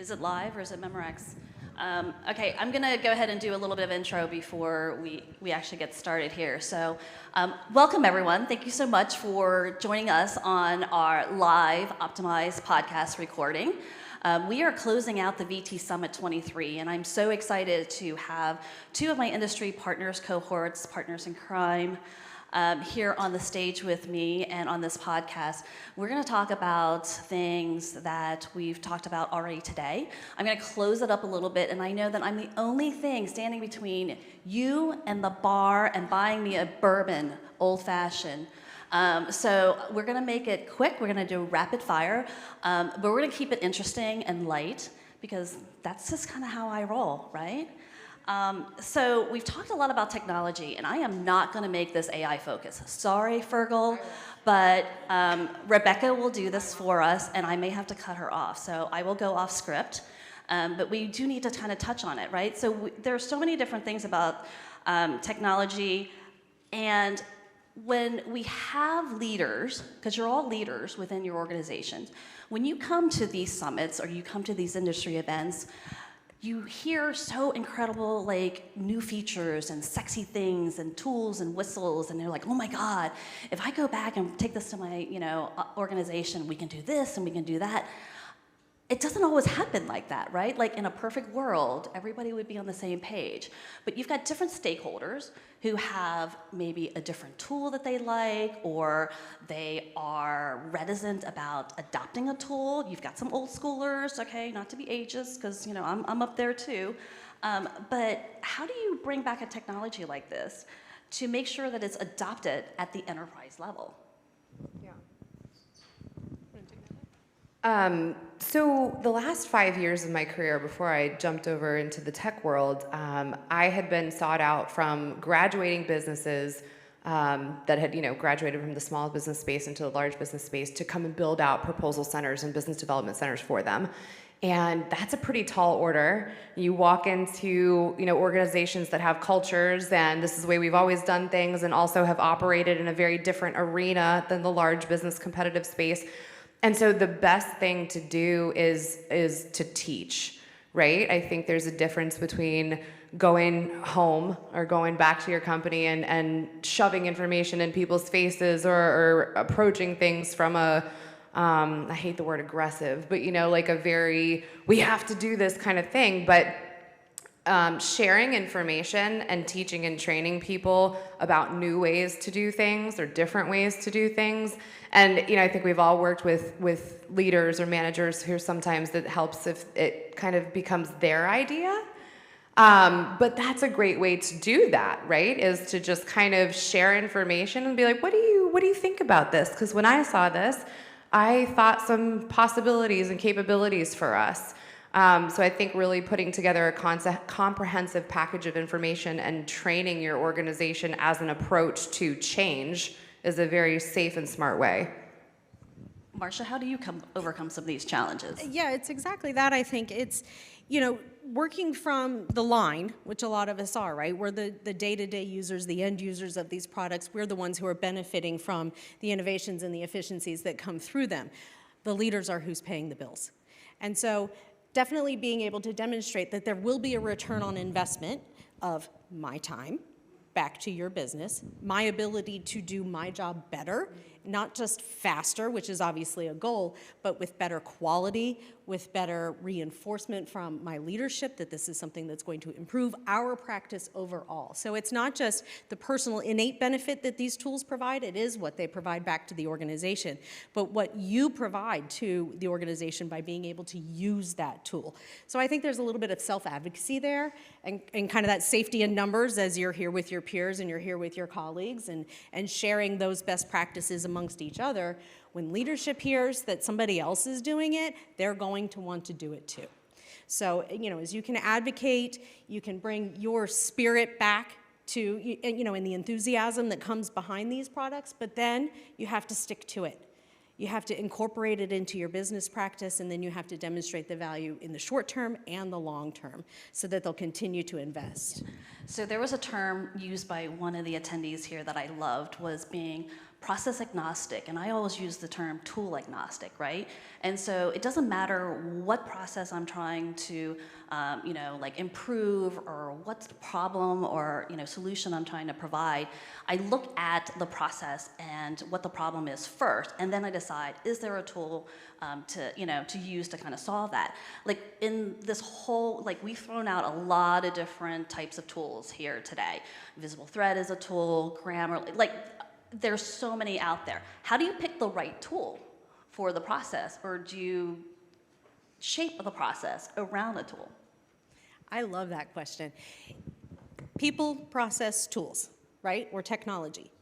Is it live or is it Memorex? Okay, I'm going to go ahead and do a little bit of intro before we actually get started here. So welcome, everyone. Thank you so much for joining us on our live optimized podcast recording. We are closing out the VT Summit 23, and I'm so excited to have two of my industry partners, cohorts, partners in crime, here on the stage with me and on this podcast. We're going to talk about things that we've talked about already today. I'm going to close it up a little bit, and I know that I'm the only thing standing between you and the bar and buying me a bourbon, old-fashioned. So we're going to make it quick. We're going to do rapid fire, but we're going to keep it interesting and light because that's just kind of how I roll, right? So we've talked a lot about technology, and I am not going to make this AI focus. Sorry, Fergal, but Rebecca will do this for us, and I may have to cut her off. So I will go off script, but we do need to kind of touch on it, right? So there are so many different things about technology, and when we have leaders, because you're all leaders within your organizations, when you come to these summits or you come to these industry events, you hear so incredible, like, new features and sexy things and tools and whistles, and they're like, oh my God, if I go back and take this to my, organization, we can do this and we can do that. It doesn't always happen like that, right? Like in a perfect world, everybody would be on the same page. But you've got different stakeholders who have maybe a different tool that they like, or they are reticent about adopting a tool. You've got some old schoolers, okay, not to be ageist, because I'm up there too. But how do you bring back a technology like this to make sure that it's adopted at the enterprise level? Yeah. So the last 5 years of my career, before I jumped over into the tech world, I had been sought out from graduating businesses that had, graduated from the small business space into the large business space to come and build out proposal centers and business development centers for them. And that's a pretty tall order. You walk into, organizations that have cultures, and this is the way we've always done things, and also have operated in a very different arena than the large business competitive space. And so the best thing to do is to teach, right? I think there's a difference between going home or going back to your company and shoving information in people's faces or approaching things from a, I hate the word aggressive, but like a very, we have to do this kind of thing. But sharing information and teaching and training people about new ways to do things or different ways to do things. And I think we've all worked with leaders or managers who sometimes it helps if it kind of becomes their idea. But that's a great way to do that, right? Is to just kind of share information and be like, what do you think about this? Because when I saw this, I thought some possibilities and capabilities for us. So I think really putting together a comprehensive package of information and training your organization as an approach to change is a very safe and smart way. Marcia, how do you overcome some of these challenges? Yeah, it's exactly that. I think it's, working from the line, which a lot of us are, right? We're the day-to-day users, the end users of these products. We're the ones who are benefiting from the innovations and the efficiencies that come through them. The leaders are who's paying the bills. And so definitely being able to demonstrate that there will be a return on investment of my time back to your business, my ability to do my job better, not just faster, which is obviously a goal, but with better quality, with better reinforcement from my leadership that this is something that's going to improve our practice overall. So it's not just the personal innate benefit that these tools provide, it is what they provide back to the organization, but what you provide to the organization by being able to use that tool. So I think there's a little bit of self-advocacy there and kind of that safety in numbers as you're here with your peers and you're here with your colleagues and sharing those best practices amongst each other. When leadership hears that somebody else is doing it, they're going to want to do it too. So, as you can advocate, you can bring your spirit back to, in the enthusiasm that comes behind these products, but then you have to stick to it. You have to incorporate it into your business practice, and then you have to demonstrate the value in the short term and the long term so that they'll continue to invest. So there was a term used by one of the attendees here that I loved, was being process agnostic, and I always use the term tool agnostic, right? And so it doesn't matter what process I'm trying to, like improve, or what's the problem or solution I'm trying to provide. I look at the process and what the problem is first, and then I decide, is there a tool to use to kind of solve that? Like in this whole, like we've thrown out a lot of different types of tools here today. VisibleThread is a tool, Grammarly, like there's so many out there. How do you pick the right tool for the process, or do you shape the process around a tool? I love that question. People, process, tools, right? Or technology.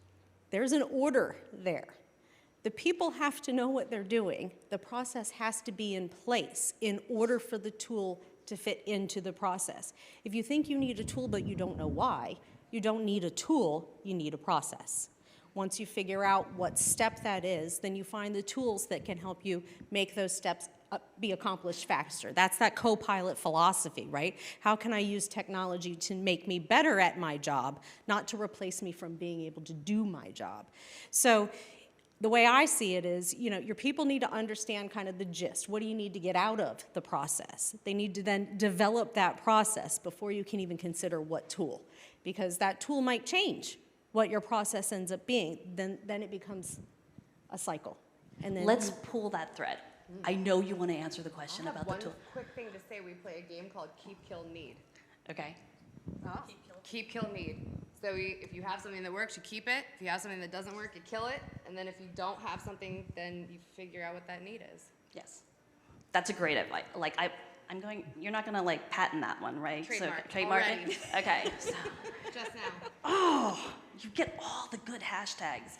There's an order there. The people have to know what they're doing. The process has to be in place in order for the tool to fit into the process. If you think you need a tool but you don't know why, you don't need a tool, you need a process. Once you figure out what step that is, then you find the tools that can help you make those steps be accomplished faster. That's that co-pilot philosophy, right? How can I use technology to make me better at my job, not to replace me from being able to do my job? So the way I see it is, your people need to understand kind of the gist. What do you need to get out of the process? They need to then develop that process before you can even consider what tool, because that tool might change what your process ends up being. Then it becomes a cycle. And then Let's pull that thread. I know you want to answer the question I have about the tool. one quick thing to say. We play a game called Keep, Kill, Need. Okay. Keep, kill, need. So if you have something that works, you keep it. If you have something that doesn't work, you kill it. And then if you don't have something, then you figure out what that need is. Yes. That's a great advice. Like I'm going. You're not going to like patent that one, right? Trademark. So, trademark Already. it. Okay. So, Just now. oh, you get all the good hashtags.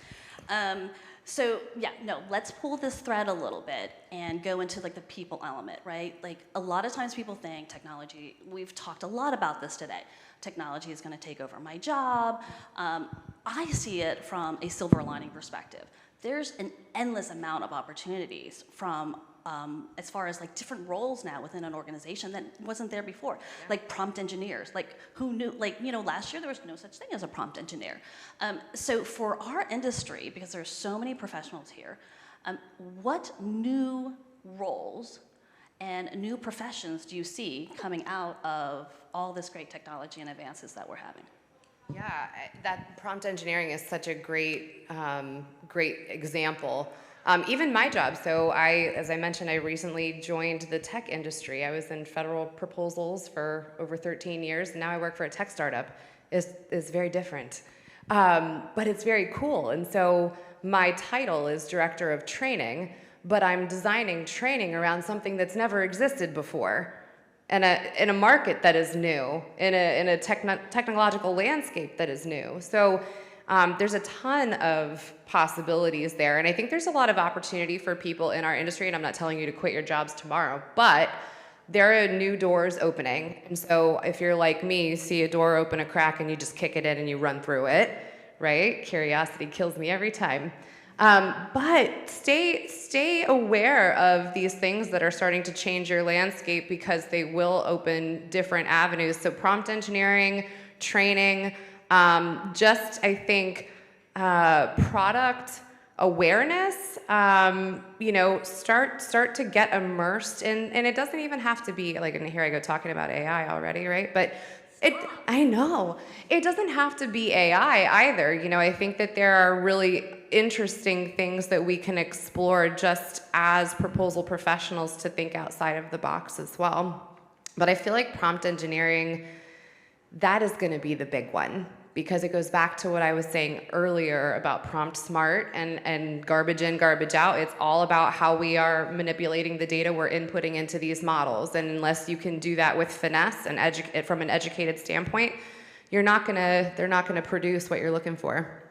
So yeah, no, let's pull this thread a little bit and go into like the people element, right? Like a lot of times people think technology, we've talked a lot about this today, technology is gonna take over my job. I see it from a silver lining perspective. There's an endless amount of opportunities from as far as like different roles now within an organization that wasn't there before. Yeah. Like prompt engineers, like who knew, like, last year there was no such thing as a prompt engineer. So for our industry, because there's so many professionals here, what new roles and new professions do you see coming out of all this great technology and advances that we're having? Yeah, that prompt engineering is such a great, great example. Even my job, so as I mentioned, I recently joined the tech industry. I was in federal proposals for over 13 years, and now I work for a tech startup. Is very different, but it's very cool. And so my title is Director of Training, but I'm designing training around something that's never existed before, in a market that is new, in a technological landscape that is new. So there's a ton of possibilities there, and I think there's a lot of opportunity for people in our industry, and I'm not telling you to quit your jobs tomorrow, but there are new doors opening. And so if you're like me, you see a door open a crack and you just kick it in and you run through it, right? Curiosity kills me every time. But stay aware of these things that are starting to change your landscape, because they will open different avenues. So prompt engineering, training, I think product awareness, start to get immersed in, and it doesn't even have to be like, and here I go talking about AI already, right? But I know, it doesn't have to be AI either. I think that there are really interesting things that we can explore just as proposal professionals to think outside of the box as well. But I feel like prompt engineering, that is going to be the big one, because it goes back to what I was saying earlier about prompt smart and garbage in, garbage out. It's all about how we are manipulating the data we're inputting into these models. And unless you can do that with finesse and from an educated standpoint, they're not gonna produce what you're looking for.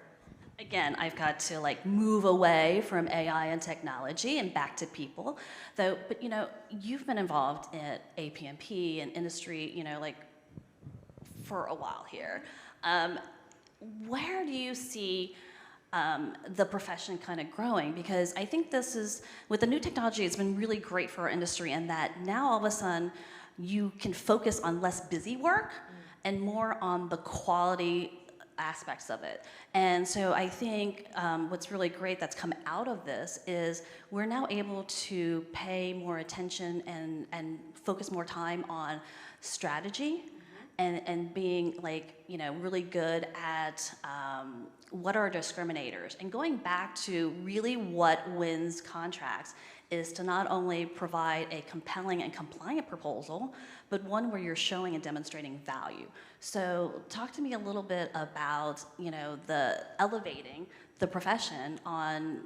Again, I've got to like move away from AI and technology and back to people, though. But you've been involved in APMP and industry, like for a while here. Where do you see the profession kind of growing? Because I think this is, with the new technology, it's been really great for our industry, and that now all of a sudden you can focus on less busy work and more on the quality aspects of it. And so I think what's really great that's come out of this is we're now able to pay more attention and focus more time on strategy and being like, you know, really good at what are discriminators. And going back to really what wins contracts is to not only provide a compelling and compliant proposal, but one where you're showing and demonstrating value. So talk to me a little bit about, you know, the elevating the profession on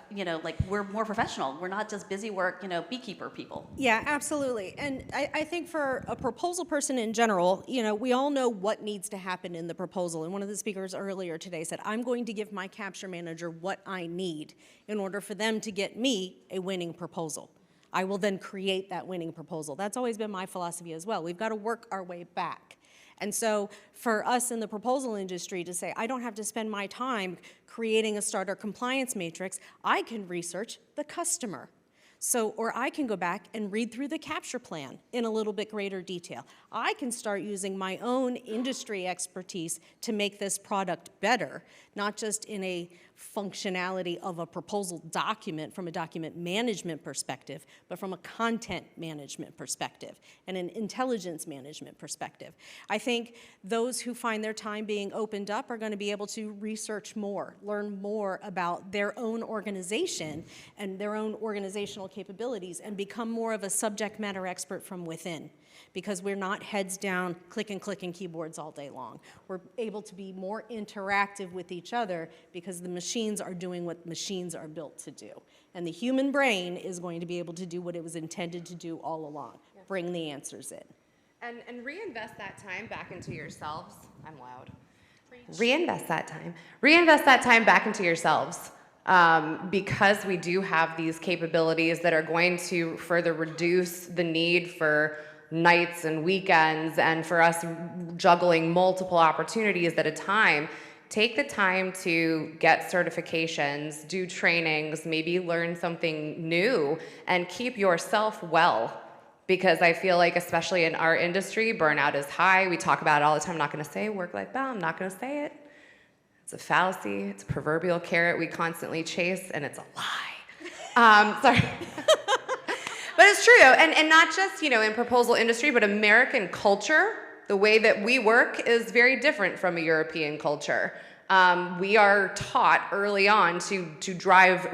you know, like we're more professional. We're not just busy work, you know, beekeeper people. Yeah, absolutely. And I think for a proposal person in general, you know, we all know what needs to happen in the proposal. And one of the speakers earlier today said, I'm going to give my capture manager what I need in order for them to get me a winning proposal. I will then create that winning proposal. That's always been my philosophy as well. We've got to work our way back. And so for us in the proposal industry to say, I don't have to spend my time creating a starter compliance matrix, I can research the customer. So, or I can go back and read through the capture plan in a little bit greater detail. I can start using my own industry expertise to make this product better, not just in a functionality of a proposal document from a document management perspective, but from a content management perspective and an intelligence management perspective. I think those who find their time being opened up are going to be able to research more, learn more about their own organization and their own organizational capabilities and become more of a subject matter expert from within, because we're not heads down clicking keyboards all day long. We're able to be more interactive with each other because the machines are doing what machines are built to do. And the human brain is going to be able to do what it was intended to do all along, bring the answers in. And reinvest that time back into yourselves. I'm loud. Reinvest that time. Reinvest that time back into yourselves. Because we do have these capabilities that are going to further reduce the need for nights and weekends and for us juggling multiple opportunities at a time. Take the time to get certifications, do trainings, maybe learn something new, and keep yourself well. Because I feel like, especially in our industry, burnout is high. We talk about it all the time. I'm not going to say work-life balance. I'm not going to say it. It's a fallacy. It's a proverbial carrot we constantly chase, and it's a lie. Sorry. But it's true, and not just, you know, in proposal industry, but American culture, the way that we work is very different from a European culture. We are taught early on to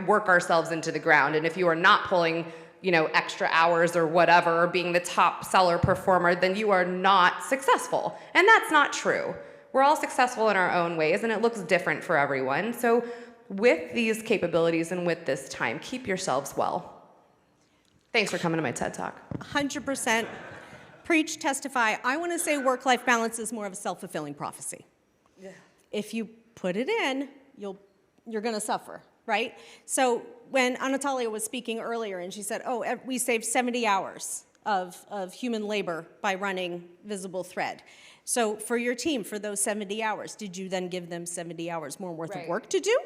work ourselves into the ground, and if you are not pulling, you know, extra hours or whatever, or being the top seller performer, then you are not successful, and that's not true. We're all successful in our own ways, and it looks different for everyone. So with these capabilities and with this time, keep yourselves well. Thanks for coming to my TED Talk. 100%. Preach, testify. I want to say work-life balance is more of a self-fulfilling prophecy. Yeah. If you put it in, you're going to suffer, right? So when Anatolia was speaking earlier and she said, oh, we saved 70 hours of human labor by running VisibleThread. So for your team, for those 70 hours, did you then give them 70 hours more worth of work to do?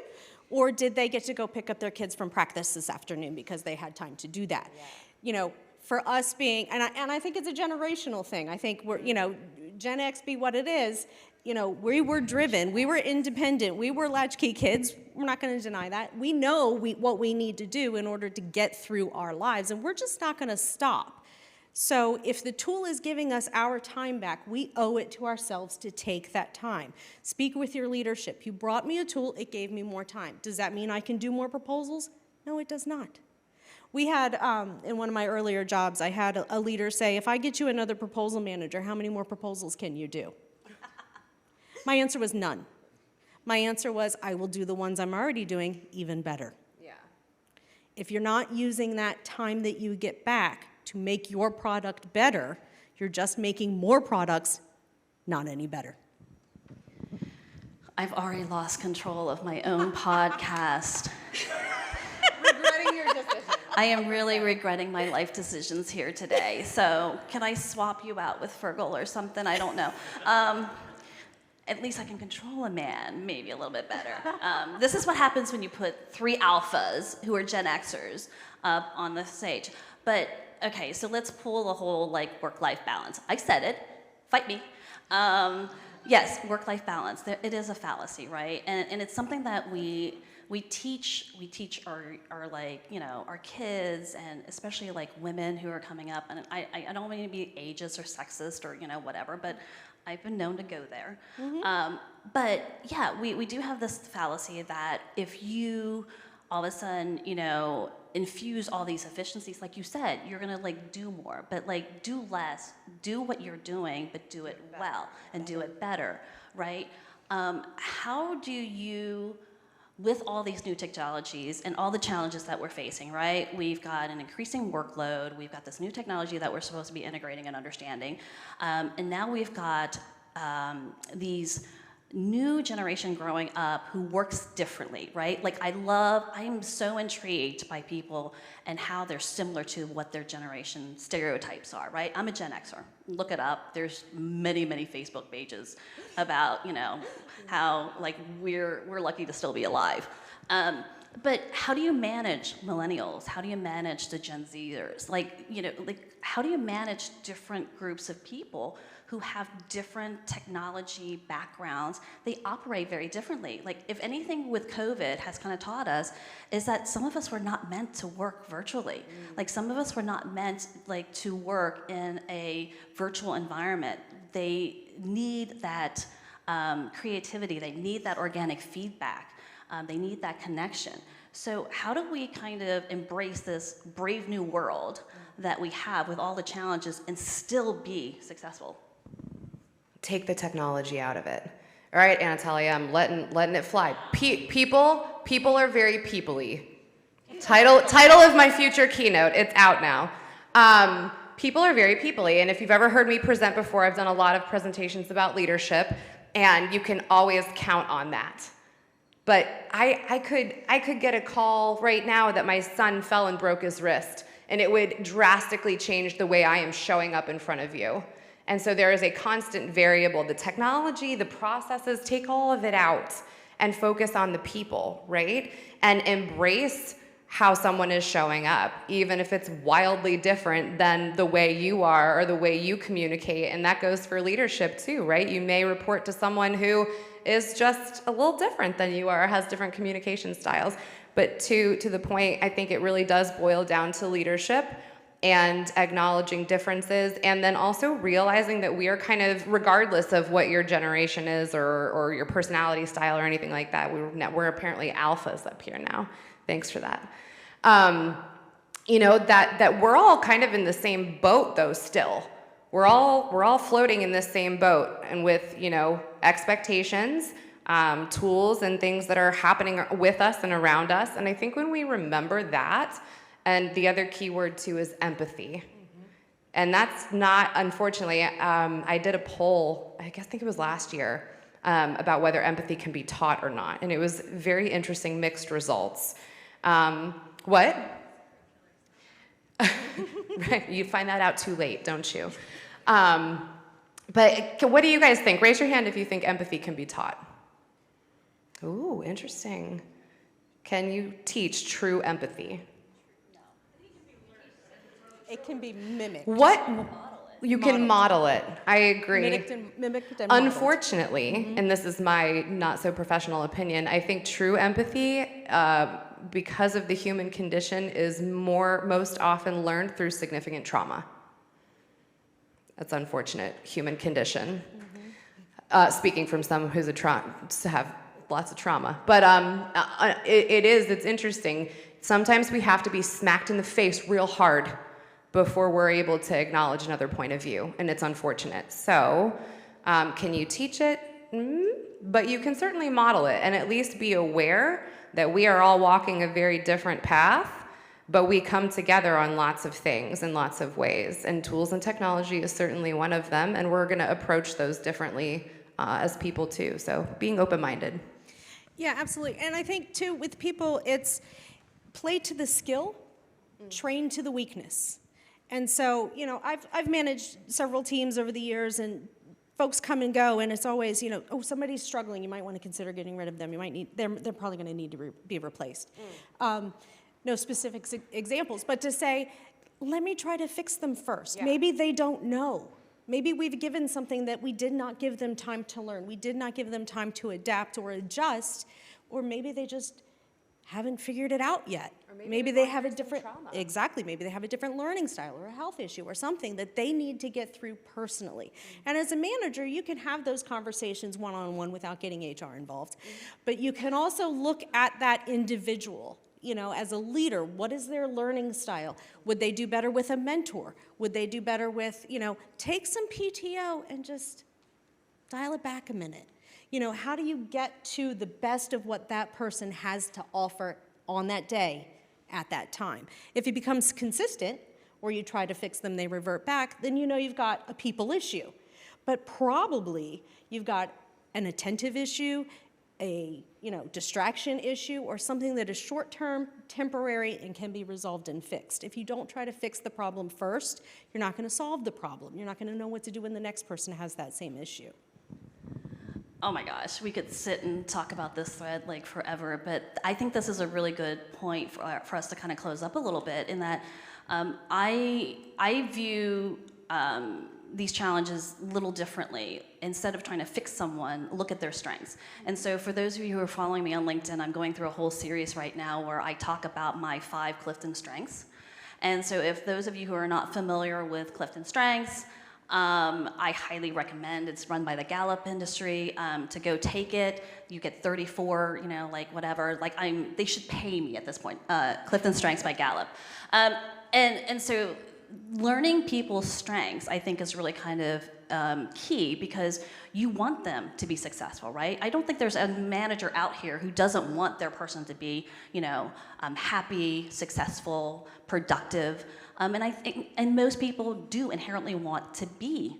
Or did they get to go pick up their kids from practice this afternoon because they had time to do that? Yeah. You know, for us being, and I think it's a generational thing. I think we're, you know, Gen X be what it is, you know, we were driven, we were independent, we were latchkey kids. We're not going to deny that. We know what we need to do in order to get through our lives, and we're just not going to stop. So if the tool is giving us our time back, we owe it to ourselves to take that time. Speak with your leadership. You brought me a tool, it gave me more time. Does that mean I can do more proposals? No, it does not. We had, in one of my earlier jobs, I had a leader say, if I get you another proposal manager, how many more proposals can you do? My answer was none. My answer was, I will do the ones I'm already doing even better. Yeah. If you're not using that time that you get back to make your product better, you're just making more products not any better. I've already lost control of my own podcast. Regretting your decision. I am really regretting my life decisions here today. So can I swap you out with Fergal or something? I don't know. At least I can control a man, maybe a little bit better. This is what happens when you put 3 alphas who are Gen Xers up on the stage. But okay, so let's pull the whole like work-life balance. I said it. Fight me. yes, work-life balance. It is a fallacy, right? And it's something that we teach our like, you know, our kids, and especially like women who are coming up. And I don't want to be ageist or sexist or, you know, whatever, but I've been known to go there. But yeah, we do have this fallacy that if you all of a sudden, you know, infuse all these efficiencies, like you said, you're gonna like do more, but like do less, do what you're doing, but do it well and do it better, right? How do you, with all these new technologies and all the challenges that we're facing, right? We've got an increasing workload, we've got this new technology that we're supposed to be integrating and understanding, and now we've got these new generation growing up who works differently, right? Like I am so intrigued by people and how they're similar to what their generation stereotypes are, right? I'm a Gen Xer, look it up. There's many, many Facebook pages about, you know, how like we're lucky to still be alive. But how do you manage millennials? How do you manage the Gen Zers? Like, you know, like how do you manage different groups of people who have different technology backgrounds? They operate very differently. Like if anything with COVID has kind of taught us is that some of us were not meant to work virtually. Like some of us were not meant like to work in a virtual environment. They need that creativity, they need that organic feedback, they need that connection. So how do we kind of embrace this brave new world that we have with all the challenges and still be successful? Take the technology out of it. All right, Anatolia, I'm letting it fly. People are very people-y. Title of my future keynote, it's out now. People are very people-y, and if you've ever heard me present before, I've done a lot of presentations about leadership, and you can always count on that. But I could get a call right now that my son fell and broke his wrist, and it would drastically change the way I am showing up in front of you. And so there is a constant variable. The technology, the processes, take all of it out and focus on the people, right? And embrace how someone is showing up, even if it's wildly different than the way you are or the way you communicate. And that goes for leadership too, right? You may report to someone who is just a little different than you are, has different communication styles. But to the point, I think it really does boil down to leadership and acknowledging differences, and then also realizing that we are kind of, regardless of what your generation is or your personality style or anything like that, we're apparently alphas up here now. Thanks for that. You know, that we're all kind of in the same boat though still. We're all floating in this same boat, and with, you know, expectations, tools and things that are happening with us and around us. And I think when we remember that, and the other key word too is empathy. And that's not, unfortunately, I did a poll, I think it was last year, about whether empathy can be taught or not. And it was very interesting, mixed results. What? Right, you find that out too late, don't you? But what do you guys think? Raise your hand if you think empathy can be taught. Ooh, interesting. Can you teach true empathy? It can be mimicked. What? You can model it. I agree. Mimicked and modeled. Unfortunately, and this is my not so professional opinion, I think true empathy, because of the human condition, is most often learned through significant trauma. That's unfortunate, human condition. Speaking from someone who's to have lots of trauma. But it's interesting. Sometimes we have to be smacked in the face real hard before we're able to acknowledge another point of view, and it's unfortunate. So, can you teach it? But you can certainly model it, and at least be aware that we are all walking a very different path, but we come together on lots of things in lots of ways, and tools and technology is certainly one of them, and we're gonna approach those differently as people too, so being open-minded. Yeah, absolutely. And I think too, with people, it's play to the skill, train to the weakness. And so, you know, I've managed several teams over the years, and folks come and go, and it's always, you know, oh, somebody's struggling, you might want to consider getting rid of them. You might need, they're probably going to need to be replaced. No specific examples, but to say, let me try to fix them first. Yeah. Maybe they don't know. maybe we've given something that we did not give them time to learn. We did not give them time to adapt or adjust, or maybe they just haven't figured it out yet. Or maybe they've they have a gone through some different, trauma. exactly, maybe they have a different learning style or a health issue or something that they need to get through personally. And as a manager, you can have those conversations one-on-one without getting HR involved. But you can also look at that individual, you know, as a leader. What is their learning style? Would they do better with a mentor? Would they do better with, you know, take some PTO and just dial it back a minute? You know, how do you get to the best of what that person has to offer on that day at that time? If it becomes consistent, or you try to fix them, they revert back, then you know you've got a people issue. But probably you've got an attentive issue, a, you know, distraction issue, or something that is short-term, temporary, and can be resolved and fixed. If you don't try to fix the problem first, you're not going to solve the problem. You're not going to know what to do when the next person has that same issue. Oh my gosh, we could sit and talk about this thread like forever, but I think this is a really good point for us to kind of close up a little bit, in that I view these challenges a little differently. Instead of trying to fix someone, look at their strengths. And so for those of you who are following me on LinkedIn, I'm going through a whole series right now where I talk about my 5 Clifton strengths. And so if those of you who are not familiar with Clifton strengths, I highly recommend, it's run by the Gallup industry, to go take it. You get 34, you know, like whatever, like they should pay me at this point, Clifton Strengths by Gallup. And so learning people's strengths, I think, is really kind of key, because you want them to be successful, right? I don't think there's a manager out here who doesn't want their person to be, you know, happy, successful, productive. And I think, and most people do inherently want to be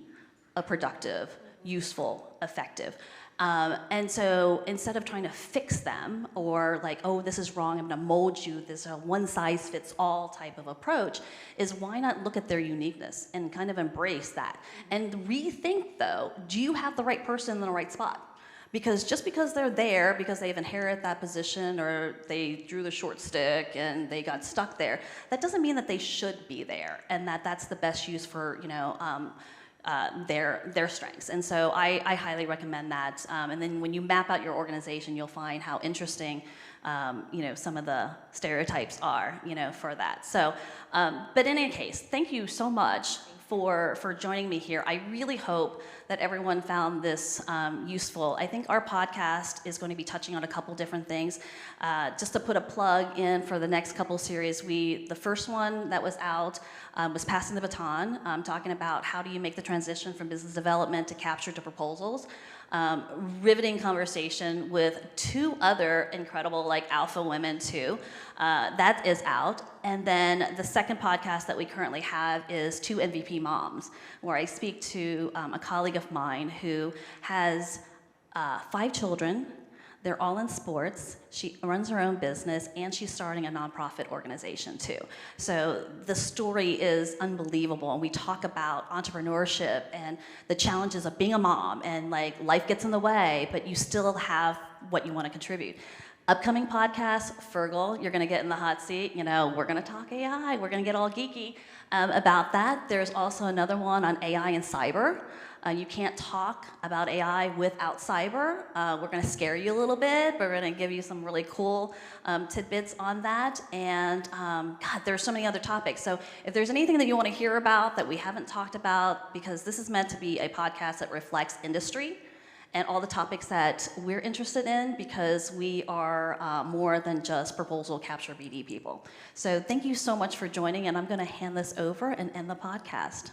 a productive, useful, effective. And so instead of trying to fix them, or like, oh, this is wrong, I'm gonna mold you, this one-size-fits-all type of approach, is why not look at their uniqueness and kind of embrace that? And rethink, though, do you have the right person in the right spot? Because just because they're there, because they've inherited that position, or they drew the short stick and they got stuck there, that doesn't mean that they should be there, and that that's the best use for, you know, their strengths. And so I highly recommend that. And then when you map out your organization, you'll find how interesting, you know, some of the stereotypes are, you know, for that. So, but in any case, thank you so much for joining me here. I really hope that everyone found this useful. I think our podcast is going to be touching on a couple different things. Just to put a plug in for the next couple series, the first one that was out was Passing the Baton, talking about how do you make the transition from business development to capture to proposals. Riveting conversation with 2 other incredible, like, alpha women too. That is out. And then the second podcast that we currently have is 2 MVP moms, where I speak to a colleague of mine who has 5 children. They're all in sports. She runs her own business, and she's starting a nonprofit organization too. So the story is unbelievable, and we talk about entrepreneurship and the challenges of being a mom, and like life gets in the way, but you still have what you want to contribute. Upcoming podcast, Fergal, you're going to get in the hot seat. You know, we're going to talk AI. We're going to get all geeky about that. There's also another one on AI and cyber. You can't talk about AI without cyber. We're going to scare you a little bit, but we're going to give you some really cool tidbits on that. And God, there's so many other topics. So if there's anything that you want to hear about that we haven't talked about, because this is meant to be a podcast that reflects industry and all the topics that we're interested in, because we are more than just proposal capture BD people. So thank you so much for joining, and I'm going to hand this over and end the podcast.